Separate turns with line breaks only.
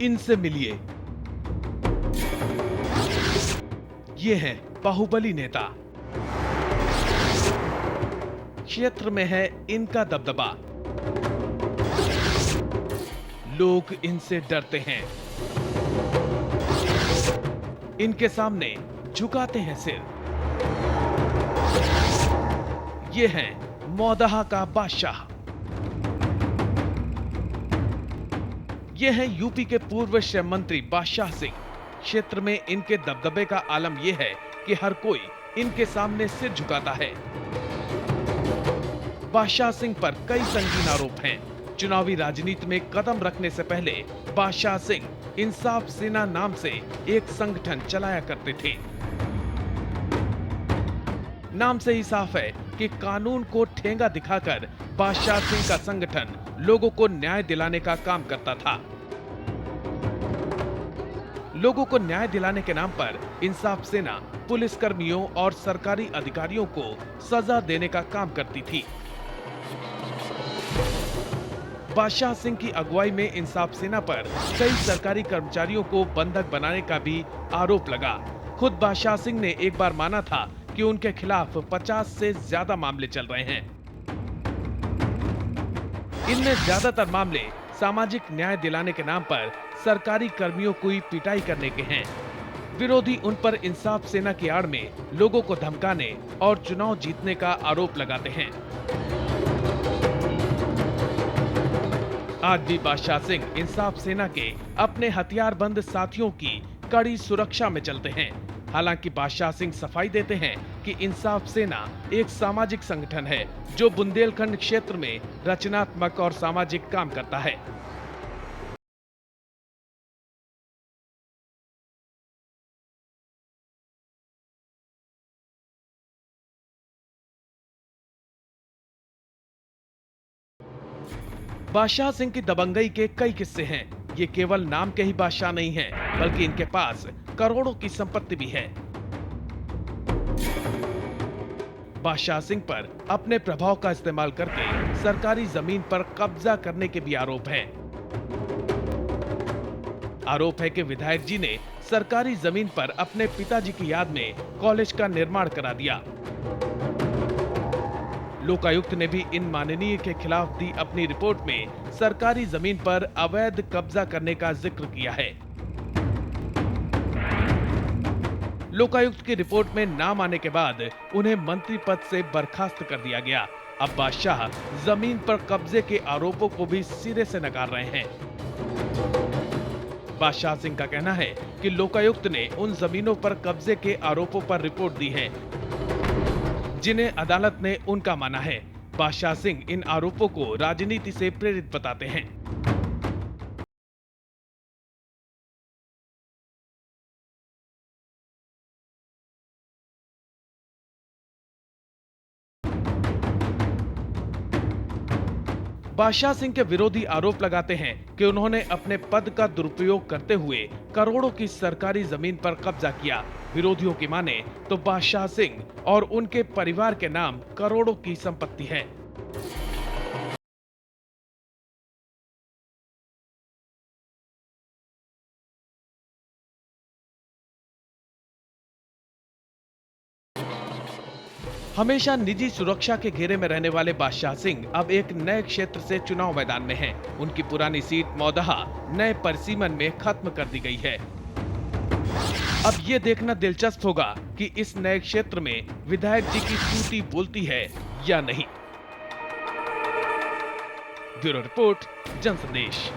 इनसे मिलिए। ये हैं बाहुबली नेता। क्षेत्र में है इनका दबदबा। लोग इनसे डरते हैं। इनके सामने झुकाते हैं सिर। ये हैं मौदहा का बादशाह। ये हैं यूपी के पूर्व श्रम मंत्री बादशाह सिंह। क्षेत्र में इनके दबदबे का आलम यह है कि हर कोई इनके सामने सिर झुकाता है। बादशाह सिंह पर कई संगीन आरोप हैं। चुनावी राजनीति में कदम रखने से पहले बादशाह सिंह इंसाफ सेना नाम से एक संगठन चलाया करते थे। नाम से ही साफ है कि कानून को ठेंगा दिखाकर बादशाह सिंह का संगठन लोगों को न्याय दिलाने का काम करता था। लोगों को न्याय दिलाने के नाम पर इंसाफ सेना पुलिस कर्मियों और सरकारी अधिकारियों को सजा देने का काम करती थी। बादशाह सिंह की अगुवाई में इंसाफ सेना पर कई सरकारी कर्मचारियों को बंधक बनाने का भी आरोप लगा। खुद बादशाह सिंह ने एक बार माना था कि उनके खिलाफ 50 से ज्यादा मामले चल रहे हैं। इनमें ज्यादातर मामले सामाजिक न्याय दिलाने के नाम पर सरकारी कर्मियों की पिटाई करने के हैं। विरोधी उन पर इंसाफ सेना की आड़ में लोगों को धमकाने और चुनाव जीतने का आरोप लगाते हैं। आज भी बादशाह सिंह इंसाफ सेना के अपने हथियारबंद साथियों की कड़ी सुरक्षा में चलते हैं। हालांकि बादशाह सिंह सफाई देते हैं कि इंसाफ सेना एक सामाजिक संगठन है जो बुंदेलखंड क्षेत्र में रचनात्मक और सामाजिक काम करता है। बादशाह सिंह की दबंगई के कई किस्से हैं। ये केवल नाम के ही बादशाह नहीं हैं, बल्कि इनके पास करोड़ों की संपत्ति भी है। बादशाह सिंह पर अपने प्रभाव का इस्तेमाल करके सरकारी जमीन पर कब्जा करने के भी आरोप हैं। आरोप है कि विधायक जी ने सरकारी जमीन पर अपने पिताजी की याद में कॉलेज का निर्माण करा दिया। लोकायुक्त ने भी इन माननीय के खिलाफ दी अपनी रिपोर्ट में सरकारी जमीन पर अवैध कब्जा करने का जिक्र किया है। लोकायुक्त की रिपोर्ट में नाम आने के बाद उन्हें मंत्री पद से बर्खास्त कर दिया गया। अब बादशाह जमीन पर कब्जे के आरोपों को भी सिरे से नकार रहे हैं। बादशाह सिंह का कहना है कि लोकायुक्त ने उन जमीनों पर कब्जे के आरोपों पर रिपोर्ट दी है जिन्हें अदालत ने उनका माना है। बादशाह सिंह इन आरोपों को राजनीति से प्रेरित बताते हैं। बादशाह सिंह के विरोधी आरोप लगाते हैं कि उन्होंने अपने पद का दुरुपयोग करते हुए करोड़ों की सरकारी जमीन पर कब्जा किया। विरोधियों की माने तो बादशाह सिंह और उनके परिवार के नाम करोड़ों की संपत्ति है। हमेशा निजी सुरक्षा के घेरे में रहने वाले बादशाह सिंह अब एक नए क्षेत्र से चुनाव मैदान में हैं। उनकी पुरानी सीट मौदहा नए परिसीमन में खत्म कर दी गई है। अब ये देखना दिलचस्प होगा कि इस नए क्षेत्र में विधायक जी की सूटी बोलती है या नहीं। Bureau report, Jansandesh.